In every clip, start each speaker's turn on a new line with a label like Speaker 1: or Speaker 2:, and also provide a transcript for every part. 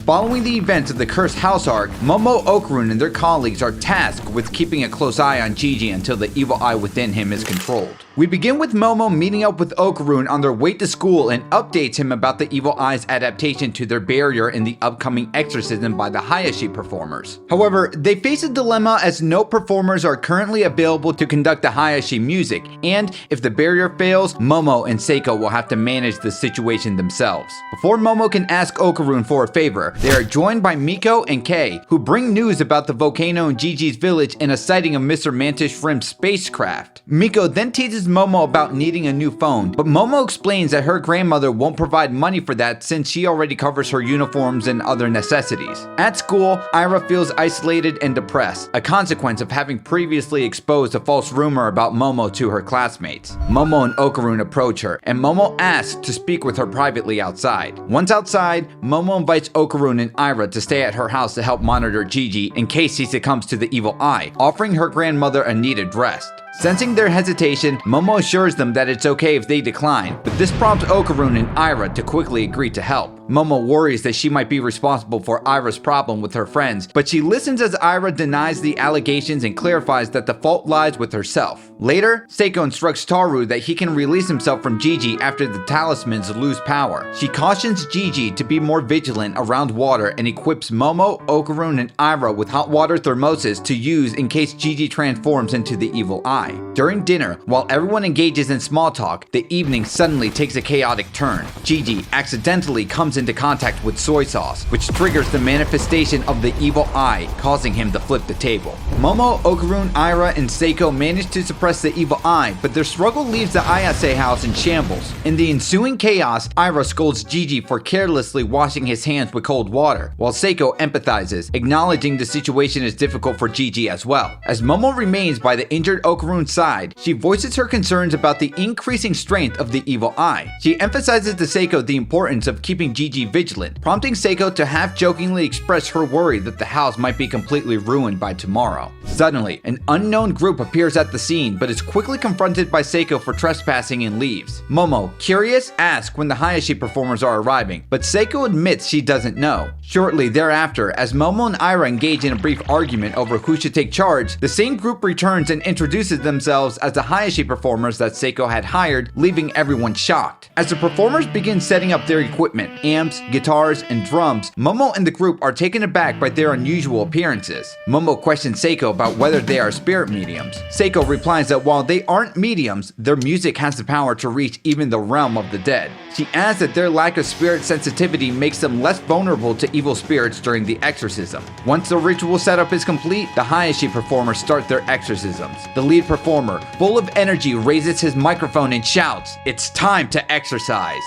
Speaker 1: Following the events of the Cursed House arc, Momo, Okarun, and their colleagues are tasked with keeping a close eye on Jiji until the evil eye within him is controlled. We begin with Momo meeting up with Okarun on their way to school and updates him about the evil eye's adaptation to their barrier in the upcoming exorcism by the Hayashi performers. However, they face a dilemma as no performers are currently available to conduct the Hayashi music, and if the barrier fails, Momo and Seiko will have to manage the situation themselves. Before Momo can ask Okarun for a favor, they are joined by Miko and Kei, who bring news about the volcano in Jiji's village and a sighting of Mr. Mantis Shrimp's spacecraft. Miko then teases Momo about needing a new phone, but Momo explains that her grandmother won't provide money for that since she already covers her uniforms and other necessities. At school, Ira feels isolated and depressed, a consequence of having previously exposed a false rumor about Momo to her classmates. Momo and Okarun approach her, and Momo asks to speak with her privately outside. Once outside, Momo invites Okarun and Ira to stay at her house to help monitor Jiji in case he succumbs to the evil eye, offering her grandmother a needed rest. Sensing their hesitation, Momo assures them that it's okay if they decline, but this prompts Okarun and Ira to quickly agree to help. Momo worries that she might be responsible for Ira's problem with her friends, but she listens as Ira denies the allegations and clarifies that the fault lies with herself. Later, Seiko instructs Taru that he can release himself from Jiji after the talismans lose power. She cautions Jiji to be more vigilant around water and equips Momo, Okarun, and Ira with hot water thermoses to use in case Jiji transforms into the evil eye. During dinner, while everyone engages in small talk, the evening suddenly takes a chaotic turn. Jiji accidentally comes into contact with soy sauce, which triggers the manifestation of the evil eye, causing him to flip the table. Momo, Okarun, Ira, and Seiko manage to suppress the evil eye, but their struggle leaves the Ayase house in shambles. In the ensuing chaos, Ira scolds Jiji for carelessly washing his hands with cold water, while Seiko empathizes, acknowledging the situation is difficult for Jiji as well. As Momo remains by the injured Okarun's side, she voices her concerns about the increasing strength of the evil eye. She emphasizes to Seiko the importance of keeping Jiji vigilant, prompting Seiko to half-jokingly express her worry that the house might be completely ruined by tomorrow. Suddenly, an unknown group appears at the scene but is quickly confronted by Seiko for trespassing and leaves. Momo, curious, asks when the Hayashi performers are arriving, but Seiko admits she doesn't know. Shortly thereafter, as Momo and Ira engage in a brief argument over who should take charge, the same group returns and introduces themselves as the Hayashi performers that Seiko had hired, leaving everyone shocked. As the performers begin setting up their equipment, amps, guitars, and drums, Momo and the group are taken aback by their unusual appearances. Momo questions Seiko about whether they are spirit mediums. Seiko replies that while they aren't mediums, their music has the power to reach even the realm of the dead. She adds that their lack of spirit sensitivity makes them less vulnerable to evil spirits during the exorcism. Once the ritual setup is complete, the Hayashi performers start their exorcisms. The lead performer, full of energy, raises his microphone and shouts, "It's time to exorcise."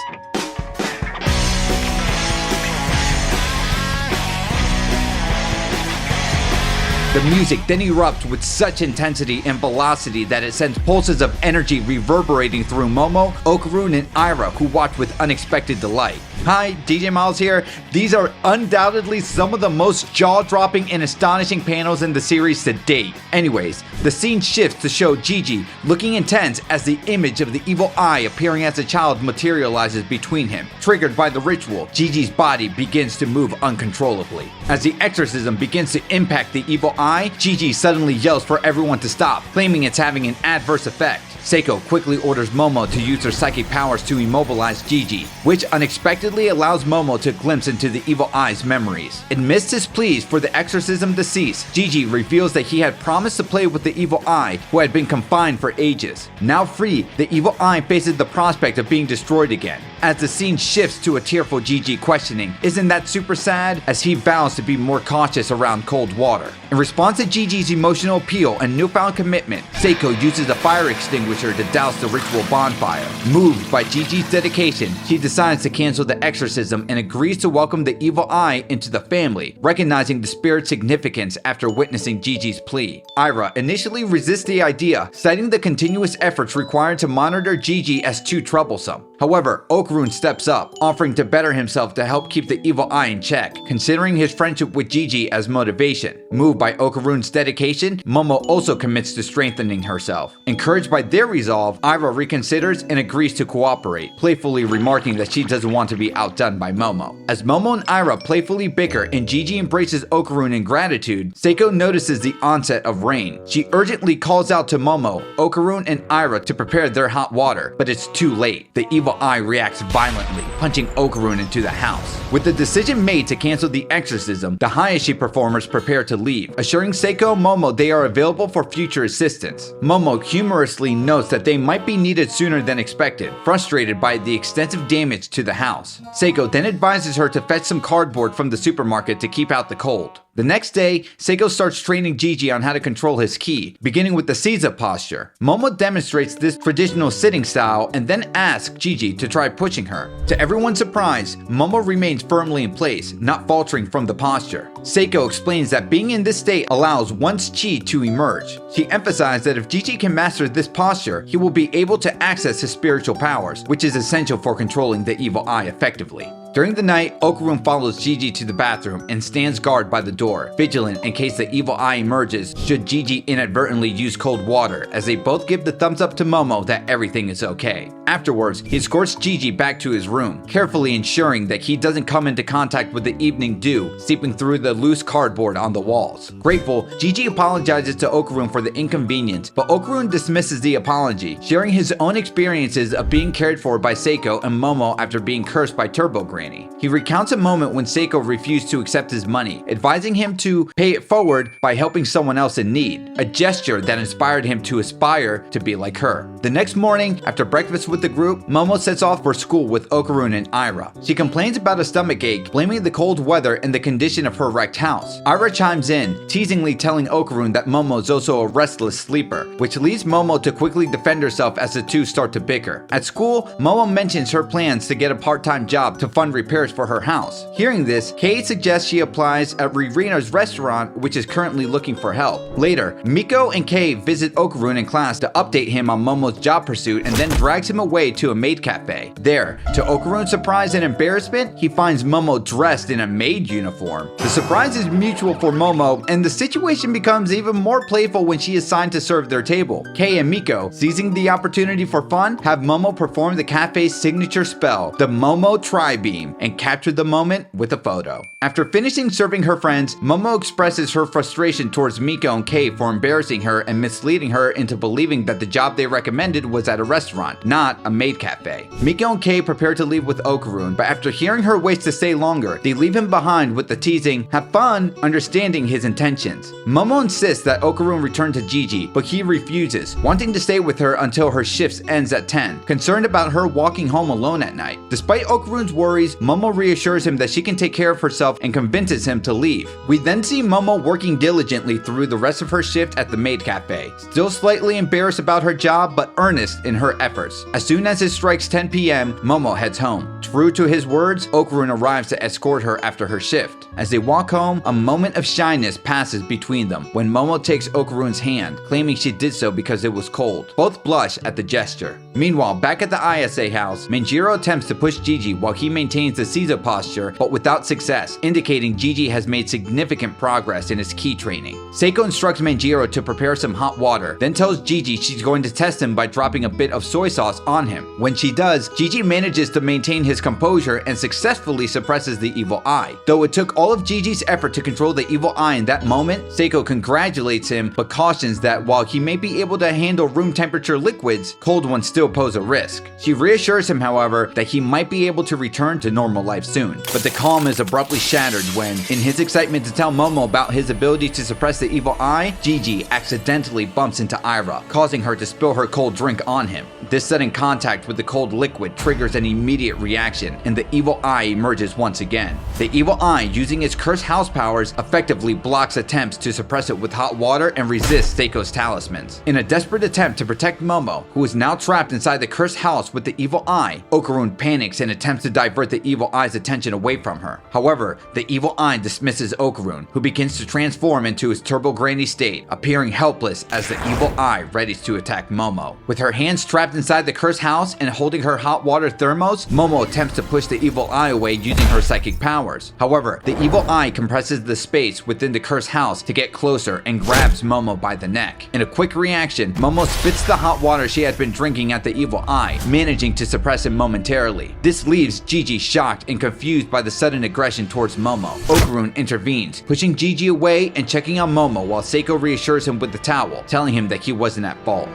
Speaker 1: The music then erupts with such intensity and velocity that it sends pulses of energy reverberating through Momo, Okarun, and Ira, who watch with unexpected delight. Hi, DJ Miles here. These are undoubtedly some of the most jaw-dropping and astonishing panels in the series to date. Anyways, the scene shifts to show Jiji looking intense as the image of the evil eye appearing as a child materializes between him. Triggered by the ritual, Jiji's body begins to move uncontrollably. As the exorcism begins to impact the evil eye, Jiji suddenly yells for everyone to stop, claiming it's having an adverse effect. Seiko quickly orders Momo to use her psychic powers to immobilize Jiji, which unexpectedly allows Momo to glimpse into the evil eye's memories. Amidst his pleas for the exorcism to cease, Jiji reveals that he had promised to play with the evil eye, who had been confined for ages. Now free, the evil eye faces the prospect of being destroyed again. As the scene shifts to a tearful Jiji questioning, "Isn't that super sad?" as he vows to be more cautious around cold water. In response to Jiji's emotional appeal and newfound commitment, Seiko uses a fire extinguisher to douse the ritual bonfire. Moved by Jiji's dedication, she decides to cancel the exorcism and agrees to welcome the evil eye into the family, recognizing the spirit's significance after witnessing Jiji's plea. Ira initially resists the idea, citing the continuous efforts required to monitor Jiji as too troublesome. However, Okarun steps up, offering to better himself to help keep the evil eye in check, considering his friendship with Jiji as motivation. Moved by Okarun's dedication, Momo also commits to strengthening herself. Encouraged by their resolve, Ira reconsiders and agrees to cooperate, playfully remarking that she doesn't want to be outdone by Momo. As Momo and Ira playfully bicker and Jiji embraces Okarun in gratitude, Seiko notices the onset of rain. She urgently calls out to Momo, Okarun, and Ira to prepare their hot water, but it's too late. The evil eye reacts violently, punching Okarun into the house. With the decision made to cancel the exorcism, the Hayashi performers prepare to leave, assuring Seiko and Momo they are available for future assistance. Momo humorously notes that they might be needed sooner than expected, frustrated by the extensive damage to the house. Seiko then advises her to fetch some cardboard from the supermarket to keep out the cold. The next day, Seiko starts training Jiji on how to control his ki, beginning with the Seiza posture. Momo demonstrates this traditional sitting style and then asks Jiji to try pushing her. To everyone's surprise, Momo remains firmly in place, not faltering from the posture. Seiko explains that being in this state allows one's chi to emerge. She emphasized that if Jiji can master this posture, he will be able to access his spiritual powers, which is essential for controlling the evil eye effectively. During the night, Okarun follows Jiji to the bathroom and stands guard by the door, vigilant in case the evil eye emerges should Jiji inadvertently use cold water, as they both give the thumbs up to Momo that everything is okay. Afterwards, he escorts Jiji back to his room, carefully ensuring that he doesn't come into contact with the evening dew seeping through the loose cardboard on the walls. Grateful, Jiji apologizes to Okarun for the inconvenience, but Okarun dismisses the apology, sharing his own experiences of being cared for by Seiko and Momo after being cursed by Turbo Granny. He recounts a moment when Seiko refused to accept his money, advising him to pay it forward by helping someone else in need, a gesture that inspired him to aspire to be like her. The next morning, after breakfast with the group, Momo sets off for school with Okarun and Ira. She complains about a stomach ache, blaming the cold weather and the condition of her wrecked house. Ira chimes in, teasingly telling Okarun that Momo is also a restless sleeper, which leads Momo to quickly defend herself as the two start to bicker. At school, Momo mentions her plans to get a part-time job to fund repairs for her house. Hearing this, Kei suggests she applies at Ririna's restaurant, which is currently looking for help. Later, Miko and Kei visit Okarun in class to update him on Momo's job pursuit and then drags him away to a maid cafe. There, to Okarun's surprise and embarrassment, he finds Momo dressed in a maid uniform. The surprise is mutual for Momo, and the situation becomes even more playful when she is assigned to serve their table. Kei and Miko, seizing the opportunity for fun, have Momo perform the cafe's signature spell, the Momo Tri-Beam, and captured the moment with a photo. After finishing serving her friends, Momo expresses her frustration towards Miko and Kei for embarrassing her and misleading her into believing that the job they recommended was at a restaurant, not a maid cafe. Miko and Kei prepare to leave with Okarun, but after hearing her wish to stay longer, they leave him behind with the teasing, "Have fun," understanding his intentions. Momo insists that Okarun return to Jiji, but he refuses, wanting to stay with her until her shift ends at 10, concerned about her walking home alone at night. Despite Okarun's worries, Momo reassures him that she can take care of herself and convinces him to leave. We then see Momo working diligently through the rest of her shift at the maid cafe, still slightly embarrassed about her job but earnest in her efforts. As soon as it strikes 10 p.m., Momo heads home. True to his words, Okarun arrives to escort her after her shift. As they walk home, a moment of shyness passes between them when Momo takes Okarun's hand, claiming she did so because it was cold. Both blush at the gesture. Meanwhile, back at the ISA house, Manjiro attempts to push Jiji while he maintains the Seiza posture, but without success, indicating Jiji has made significant progress in his ki training. Seiko instructs Manjiro to prepare some hot water, then tells Jiji she's going to test him by dropping a bit of soy sauce on him. When she does, Jiji manages to maintain his composure and successfully suppresses the evil eye. Though it took all of Jiji's effort to control the evil eye in that moment, Seiko congratulates him but cautions that while he may be able to handle room temperature liquids, cold ones still pose a risk. She reassures him, however, that he might be able to return to normal life soon. But the calm is abruptly shattered when, in his excitement to tell Momo about his ability to suppress the evil eye, Jiji accidentally bumps into Ira, causing her to spill her cold drink on him. This sudden contact with the cold liquid triggers an immediate reaction, and the evil eye emerges once again. The evil eye, using its cursed house powers, effectively blocks attempts to suppress it with hot water and resists Seiko's talismans. In a desperate attempt to protect Momo, who is now trapped trapped inside the cursed house with the evil eye. Okarun panics and attempts to divert the evil eye's attention away from her. However, the evil eye dismisses Okarun, who begins to transform into his Turbo Granny state, appearing helpless as the evil eye readies to attack Momo. With her hands trapped inside the cursed house and holding her hot water thermos, Momo attempts to push the evil eye away using her psychic powers. However, the evil eye compresses the space within the cursed house to get closer and grabs Momo by the neck. In a quick reaction, Momo spits the hot water she had been drinking at the evil eye, managing to suppress him momentarily. This leaves Jiji shocked and confused by the sudden aggression towards Momo. Okarun intervenes, pushing Jiji away and checking on Momo while Seiko reassures him with the towel, telling him that he wasn't at fault.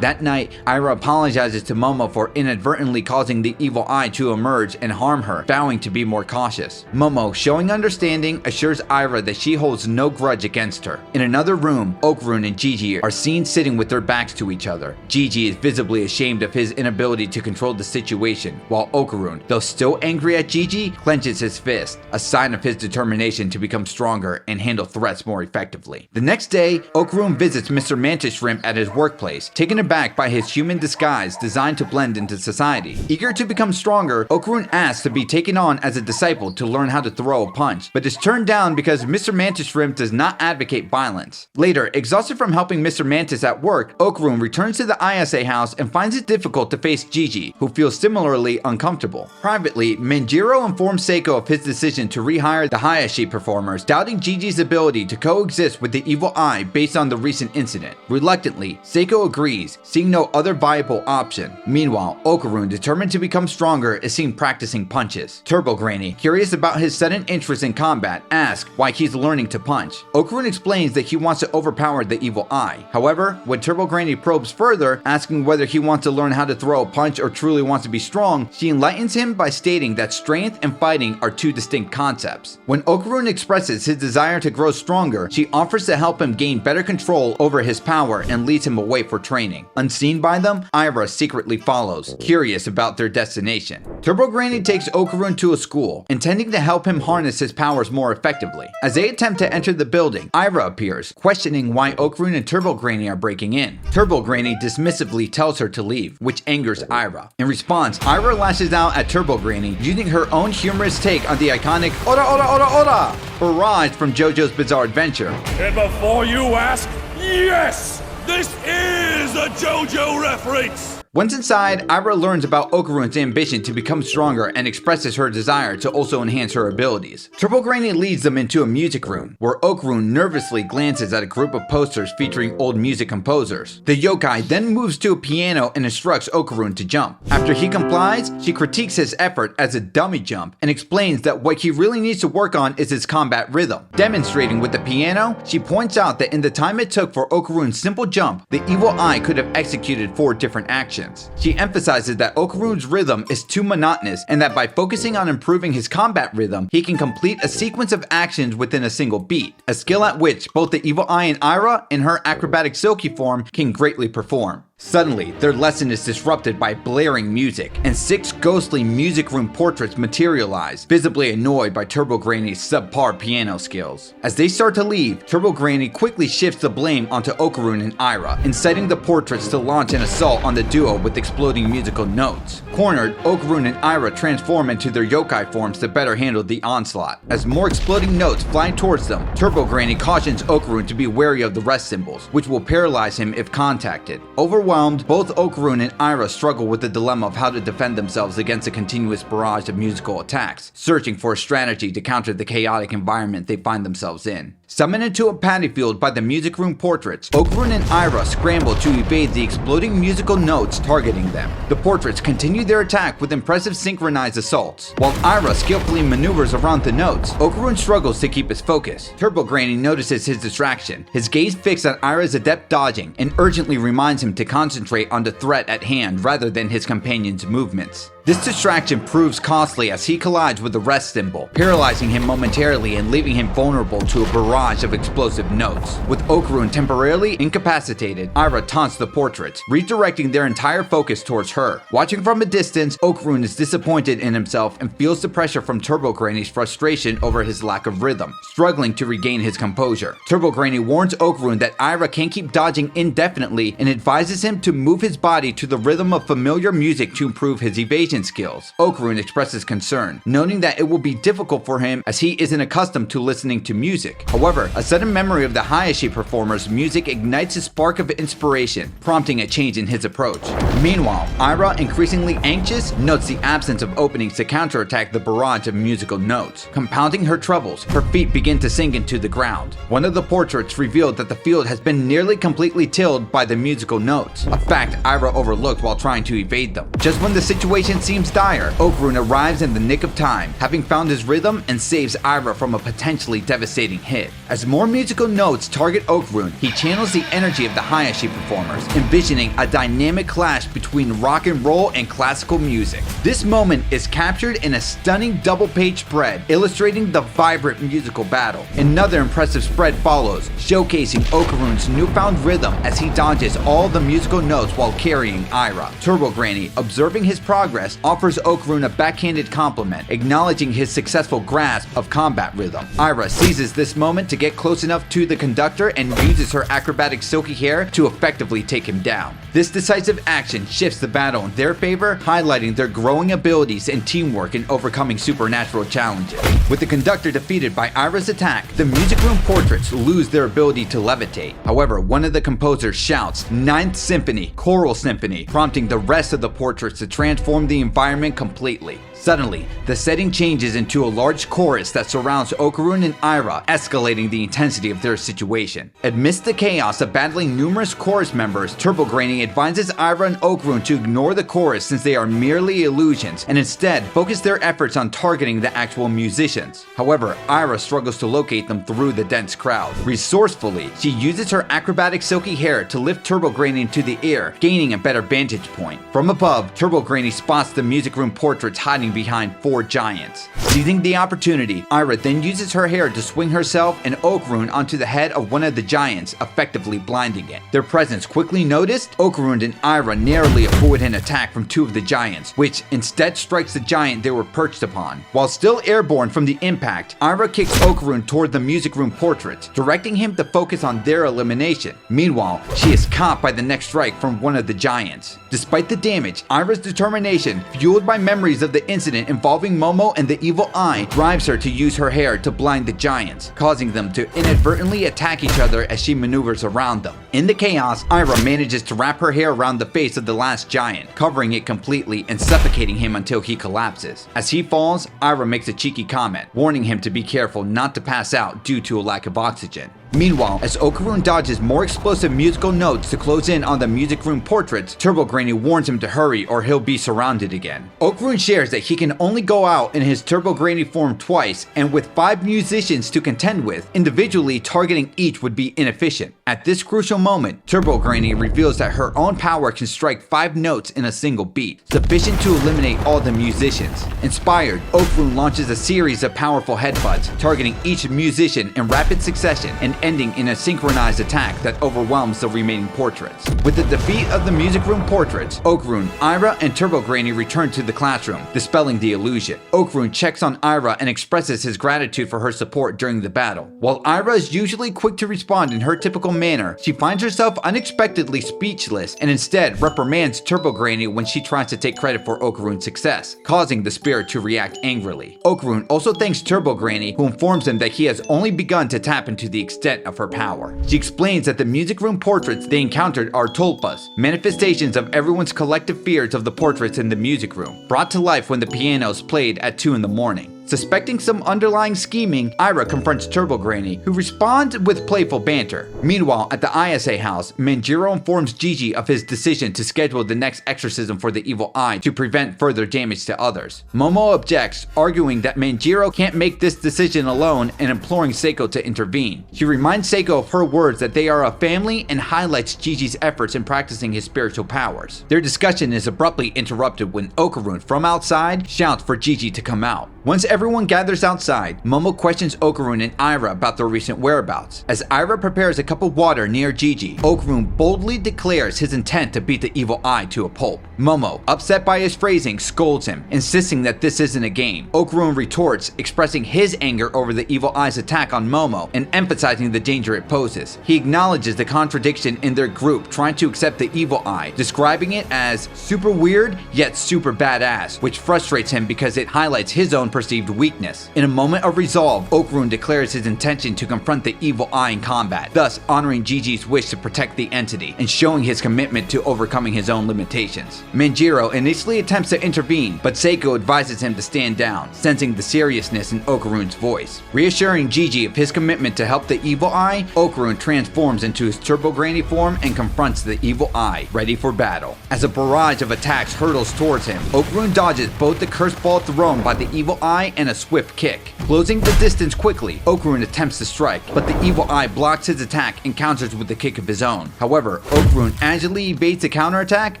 Speaker 1: That night, Ira apologizes to Momo for inadvertently causing the evil eye to emerge and harm her, vowing to be more cautious. Momo, showing understanding, assures Ira that she holds no grudge against her. In another room, Okarun and Jiji are seen sitting with their backs to each other. Jiji is visibly ashamed of his inability to control the situation, while Okarun, though still angry at Jiji, clenches his fist, a sign of his determination to become stronger and handle threats more effectively. The next day, Okarun visits Mr. Mantis Shrimp at his workplace, taken aback by his human disguise designed to blend into society. Eager to become stronger, Okarun asks to be taken on as a disciple to learn how to throw a punch, but is turned down because Mr. Mantis Shrimp does not advocate violence. Later, exhausted from helping Mr. Mantis at work, Okarun returns to the ISA house and finds it difficult to face Jiji, who feels similarly uncomfortable. Privately, Manjiro informs Seiko of his decision to rehire the Hayashi performers, doubting Jiji's ability to coexist with the evil eye based on the recent incident. Reluctantly, Seiko agrees, seeing no other viable option. Meanwhile, Okarun, determined to become stronger, is seen practicing punches. Turbo Granny, curious about his sudden interest in combat, asks why he's learning to punch. Okarun explains that he wants to overpower the evil eye. However, when Turbo Granny probes further, asking whether he wants to learn how to throw a punch or truly wants to be strong, she enlightens him by stating that strength and fighting are two distinct concepts. When Okarun expresses his desire to grow stronger, she offers to help him gain better control over his power and leads him away for training. Unseen by them, Ira secretly follows, curious about their destination. Turbo Granny takes Okarun to a school, intending to help him harness his powers more effectively. As they attempt to enter the building, Ira appears, questioning why Okarun and Turbo Granny are breaking in. Turbo Granny dismissively tells her to leave, which angers Ira. In response, Ira lashes out at Turbo Granny, using her own humorous take on the iconic "Ora ora ora ora" barrage from JoJo's Bizarre Adventure.
Speaker 2: And before you ask, yes! This is a JoJo reference!
Speaker 1: Once inside, Ira learns about Okarun's ambition to become stronger and expresses her desire to also enhance her abilities. Turbo Granny leads them into a music room, where Okarun nervously glances at a group of posters featuring old music composers. The yokai then moves to a piano and instructs Okarun to jump. After he complies, she critiques his effort as a dummy jump and explains that what he really needs to work on is his combat rhythm. Demonstrating with the piano, she points out that in the time it took for Okarun's simple jump, the evil eye could have executed 4 different actions. She emphasizes that Okarun's rhythm is too monotonous and that by focusing on improving his combat rhythm, he can complete a sequence of actions within a single beat, a skill at which both the evil eye and Ira, in her acrobatic silky form, can greatly perform. Suddenly, their lesson is disrupted by blaring music, and 6 ghostly music room portraits materialize, visibly annoyed by Turbo Granny's subpar piano skills. As they start to leave, Turbo Granny quickly shifts the blame onto Okarun and Ira, inciting the portraits to launch an assault on the duo with exploding musical notes. Cornered, Okarun and Ira transform into their yokai forms to better handle the onslaught. As more exploding notes fly towards them, Turbo Granny cautions Okarun to be wary of the rest symbols, which will paralyze him if contacted. Overwhelmed, both Okarun and Ira struggle with the dilemma of how to defend themselves against a continuous barrage of musical attacks, searching for a strategy to counter the chaotic environment they find themselves in. Summoned into a paddy field by the music room portraits, Okarun and Ira scramble to evade the exploding musical notes targeting them. The portraits continue their attack with impressive synchronized assaults. While Ira skillfully maneuvers around the notes, Okarun struggles to keep his focus. Turbo Granny notices his distraction, his gaze fixed on Ira's adept dodging, and urgently reminds him to concentrate on the threat at hand rather than his companion's movements. This distraction proves costly as he collides with the rest symbol, paralyzing him momentarily and leaving him vulnerable to a barrage of explosive notes. With Okarun temporarily incapacitated, Aira taunts the portraits, redirecting their entire focus towards her. Watching from a distance, Okarun is disappointed in himself and feels the pressure from Turbo Granny's frustration over his lack of rhythm, struggling to regain his composure. Turbo Granny warns Okarun that Aira can't keep dodging indefinitely and advises him to move his body to the rhythm of familiar music to improve his evasion skills. Okarun expresses concern, noting that it will be difficult for him as he isn't accustomed to listening to music. However, a sudden memory of the Hayashi performer's music ignites a spark of inspiration, prompting a change in his approach. Meanwhile, Aira, increasingly anxious, notes the absence of openings to counterattack the barrage of musical notes. Compounding her troubles, her feet begin to sink into the ground. One of the portraits revealed that the field has been nearly completely tilled by the musical notes, a fact Aira overlooked while trying to evade them. Just when the situation seems dire, Okarun arrives in the nick of time, having found his rhythm and saves Aira from a potentially devastating hit. As more musical notes target Okarun, he channels the energy of the Hayashi performers, envisioning a dynamic clash between rock and roll and classical music. This moment is captured in a stunning double-page spread, illustrating the vibrant musical battle. Another impressive spread follows, showcasing Okarun's newfound rhythm as he dodges all the musical notes while carrying Aira. Turbo Granny, observing his progress, offers Okarun a backhanded compliment, acknowledging his successful grasp of combat rhythm. Aira seizes this moment to get close enough to the conductor and uses her acrobatic silky hair to effectively take him down. This decisive action shifts the battle in their favor, highlighting their growing abilities and teamwork in overcoming supernatural challenges. With the conductor defeated by Aira's attack, the music room portraits lose their ability to levitate. However, one of the composers shouts, "Ninth Symphony, Choral Symphony," prompting the rest of the portraits to transform the environment completely. Suddenly, the setting changes into a large chorus that surrounds Okarun and Aira, escalating the intensity of their situation. Amidst the chaos of battling numerous chorus members, Turbo Granny advises Aira and Okarun to ignore the chorus since they are merely illusions and instead focus their efforts on targeting the actual musicians. However, Aira struggles to locate them through the dense crowd. Resourcefully, she uses her acrobatic silky hair to lift Turbo Granny into the air, gaining a better vantage point. From above, Turbo Granny spots the music room portraits hiding behind four giants. Seizing the opportunity, Aira then uses her hair to swing herself and Okarun onto the head of one of the giants, effectively blinding it. Their presence quickly noticed, Okarun and Aira narrowly avoid an attack from two of the giants, which instead strikes the giant they were perched upon. While still airborne from the impact, Aira kicks Okarun toward the music room portraits, directing him to focus on their elimination. Meanwhile, she is caught by the next strike from one of the giants. Despite the damage, Aira's determination, fueled by memories of the incident involving Momo and the evil eye, drives her to use her hair to blind the giants, causing them to inadvertently attack each other as she maneuvers around them. In the chaos, Aira manages to wrap her hair around the face of the last giant, covering it completely and suffocating him until he collapses. As he falls, Aira makes a cheeky comment, warning him to be careful not to pass out due to a lack of oxygen. Meanwhile, as Okarun dodges more explosive musical notes to close in on the music room portraits, Turbo Granny warns him to hurry or he'll be surrounded again. Okarun shares that he can only go out in his Turbo Granny form twice, and with 5 musicians to contend with, individually targeting each would be inefficient. At this crucial moment, Turbo Granny reveals that her own power can strike 5 notes in a single beat, sufficient to eliminate all the musicians. Inspired, Okarun launches a series of powerful headbutts, targeting each musician in rapid succession and ending in a synchronized attack that overwhelms the remaining portraits. With the defeat of the music room portraits, Okarun, Aira, and Turbo Granny return to the classroom, dispelling the illusion. Okarun checks on Aira and expresses his gratitude for her support during the battle. While Aira is usually quick to respond in her typical manner, she finds herself unexpectedly speechless and instead reprimands Turbo Granny when she tries to take credit for Okarun's success, causing the spirit to react angrily. Okarun also thanks Turbo Granny, who informs him that he has only begun to tap into the extent of her power. She explains that the music room portraits they encountered are tulpas, manifestations of everyone's collective fears of the portraits in the music room, brought to life when the piano is played at 2 in the morning. Suspecting some underlying scheming, Ira confronts Turbo Granny, who responds with playful banter. Meanwhile, at the ISA house, Manjiro informs Jiji of his decision to schedule the next exorcism for the evil eye to prevent further damage to others. Momo objects, arguing that Manjiro can't make this decision alone and imploring Seiko to intervene. She reminds Seiko of her words that they are a family and highlights Jiji's efforts in practicing his spiritual powers. Their discussion is abruptly interrupted when Okarun from outside shouts for Jiji to come out. Once everyone gathers outside, Momo questions Okarun and Ira about their recent whereabouts. As Ira prepares a cup of water near Jiji, Okarun boldly declares his intent to beat the evil eye to a pulp. Momo, upset by his phrasing, scolds him, insisting that this isn't a game. Okarun retorts, expressing his anger over the evil eye's attack on Momo and emphasizing the danger it poses. He acknowledges the contradiction in their group trying to accept the evil eye, describing it as super weird yet super badass, which frustrates him because it highlights his own perceived weakness. In a moment of resolve, Okarun declares his intention to confront the evil eye in combat, thus honoring Jiji's wish to protect the entity and showing his commitment to overcoming his own limitations. Manjiro initially attempts to intervene, but Seiko advises him to stand down, sensing the seriousness in Okarun's voice. Reassuring Jiji of his commitment to help the evil eye, Okarun transforms into his Turbo Granny form and confronts the evil eye, ready for battle. As a barrage of attacks hurtles towards him, Okarun dodges both the cursed ball thrown by the evil eye and a swift kick. Closing the distance quickly, Okarun attempts to strike, but the evil eye blocks his attack and counters with a kick of his own. However, Okarun agilely evades the counterattack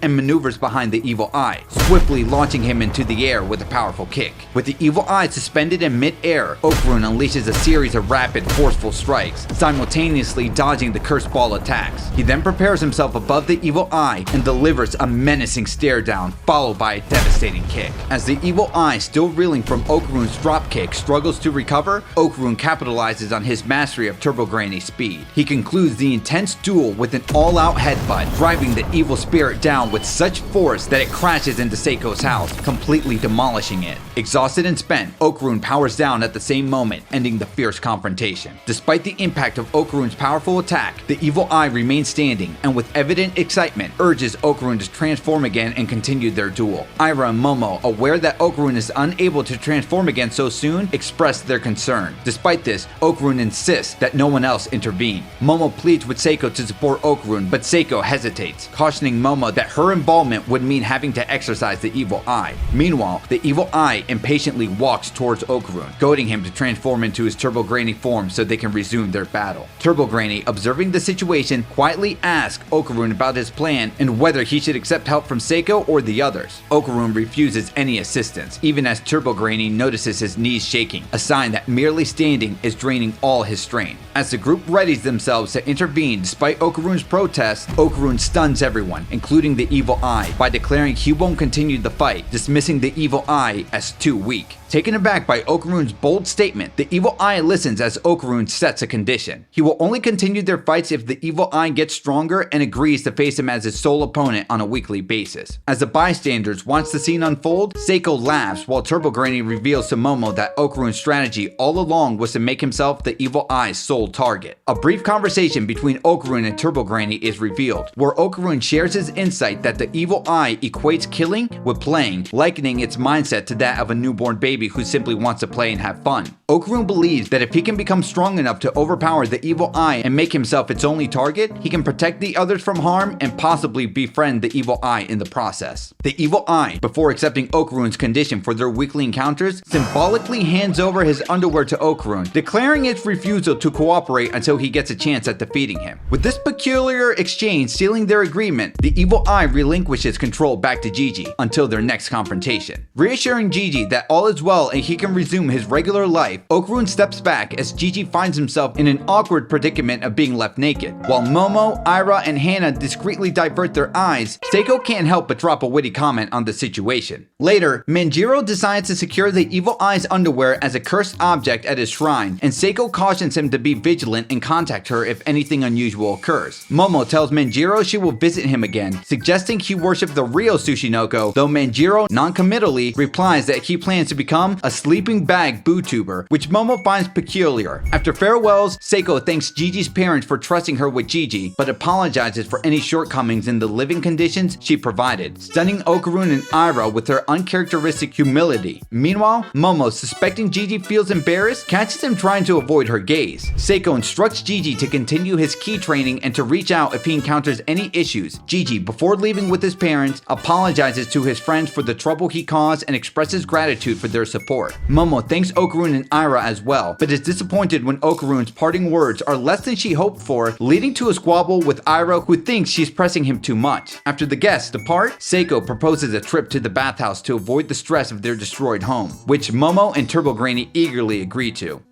Speaker 1: and maneuvers behind the evil eye, swiftly launching him into the air with a powerful kick. With the evil eye suspended in mid-air, Okarun unleashes a series of rapid, forceful strikes, simultaneously dodging the cursed ball attacks. He then prepares himself above the evil eye and delivers a menacing stare down, followed by a devastating kick. As the evil eye, still reeling from Okarun's dropkick, struggles to recover, Okarun capitalizes on his mastery of Turbo Granny's speed. He concludes the intense duel with an all-out headbutt, driving the evil spirit down with such force that it crashes into Seiko's house, completely demolishing it. Exhausted and spent, Okarun powers down at the same moment, ending the fierce confrontation. Despite the impact of Okarun's powerful attack, the evil eye remains standing and with evident excitement urges Okarun to transform again and continue their duel. Ira and Momo, aware that Okarun is unable to transform again so soon, express their concern. Despite this, Okarun insists that no one else intervene. Momo pleads with Seiko to support Okarun, but Seiko hesitates, cautioning Momo that her involvement would mean having to exorcise the evil eye. Meanwhile, the evil eye impatiently walks towards Okarun, goading him to transform into his Turbo Granny form so they can resume their battle. Turbo Granny, observing the situation, quietly asks Okarun about his plan and whether he should accept help from Seiko or the others. Okarun refuses any assistance, even as Turbo Granny notices his knees shaking, a sign that merely standing is draining all his strength. As the group readies themselves to intervene despite Okarun's protests, Okarun stuns everyone, including the evil eye, by declaring he won't continue the fight, dismissing the evil eye as too weak. Taken aback by Okarun's bold statement, the evil eye listens as Okarun sets a condition. He will only continue their fights if the evil eye gets stronger and agrees to face him as his sole opponent on a weekly basis. As the bystanders watch the scene unfold, Seiko laughs while Turbo Granny reveals to Momo that Okarun's strategy all along was to make himself the evil eye's sole target. A brief conversation between Okarun and Turbo Granny is revealed, where Okarun shares his insight that the evil eye equates killing with playing, likening its mindset to that of a newborn baby who simply wants to play and have fun. Okarun believes that if he can become strong enough to overpower the evil eye and make himself its only target, he can protect the others from harm and possibly befriend the evil eye in the process. The evil eye, before accepting Okarun's condition for their weekly encounters, symbolically hands over his underwear to Okarun, declaring its refusal to cooperate until he gets a chance at defeating him. With this peculiar exchange sealing their agreement, the evil eye relinquishes control back to Jiji until their next confrontation. Reassuring Jiji that all is well and he can resume his regular life, Okarun steps back as Jiji finds himself in an awkward predicament of being left naked. While Momo, Ira, and Hana discreetly divert their eyes, Seiko can't help but drop a witty comment on the situation. Later, Manjiro decides to secure the evil eye's underwear as a cursed object at his shrine, and Seiko cautions him to be vigilant and contact her if anything unusual occurs. Momo tells Manjiro she will visit him again, suggesting he worship the real Sushinoko, though Manjiro non-committally replies that he plans to become a sleeping bag bootuber, which Momo finds peculiar. After farewells, Seiko thanks Jiji's parents for trusting her with Jiji, but apologizes for any shortcomings in the living conditions she provided, stunning Okarun and Ira with her uncharacteristic humility. Meanwhile, Momo, suspecting Jiji feels embarrassed, catches him trying to avoid her gaze. Seiko instructs Jiji to continue his ki training and to reach out if he encounters any issues. Jiji, before leaving with his parents, apologizes to his friends for the trouble he caused and expresses gratitude for their support. Momo thanks Okarun and Aira as well, but is disappointed when Okarun's parting words are less than she hoped for, leading to a squabble with Aira, who thinks she's pressing him too much. After the guests depart, Seiko proposes a trip to the bathhouse to avoid the stress of their destroyed home, which Momo and Turbo Granny eagerly agree to.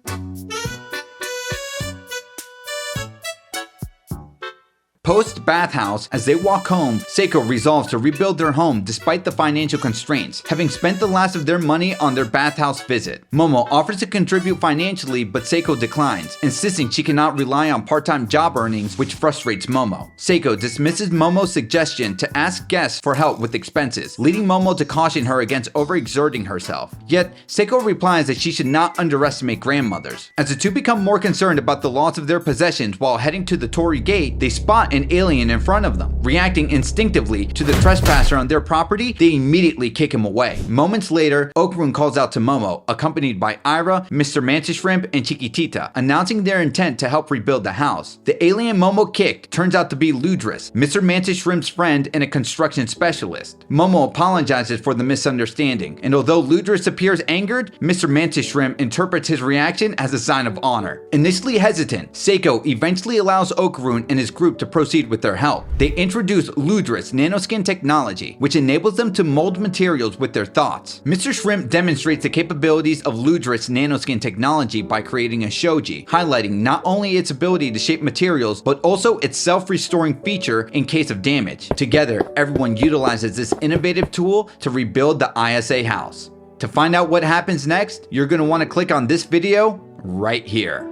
Speaker 1: Post-bathhouse, as they walk home, Seiko resolves to rebuild their home despite the financial constraints, having spent the last of their money on their bathhouse visit. Momo offers to contribute financially, but Seiko declines, insisting she cannot rely on part-time job earnings, which frustrates Momo. Seiko dismisses Momo's suggestion to ask guests for help with expenses, leading Momo to caution her against overexerting herself. Yet, Seiko replies that she should not underestimate grandmothers. As the two become more concerned about the loss of their possessions while heading to the Torii Gate, they spot an alien in front of them. Reacting instinctively to the trespasser on their property, they immediately kick him away. Moments later, Okarun calls out to Momo, accompanied by Aira, Mr. Mantis Shrimp, and Chiquitita, announcing their intent to help rebuild the house. The alien Momo kicked turns out to be Ludris, Mr. Mantis Shrimp's friend and a construction specialist. Momo apologizes for the misunderstanding, and although Ludris appears angered, Mr. Mantis Shrimp interprets his reaction as a sign of honor. Initially hesitant, Seiko eventually allows Okarun and his group to proceed with their help. They introduce Ludris nanoskin technology, which enables them to mold materials with their thoughts. Mr. Shrimp demonstrates the capabilities of Ludris nanoskin technology by creating a shoji, highlighting not only its ability to shape materials, but also its self-restoring feature in case of damage. Together, everyone utilizes this innovative tool to rebuild the ISA house. To find out what happens next, you're going to want to click on this video right here.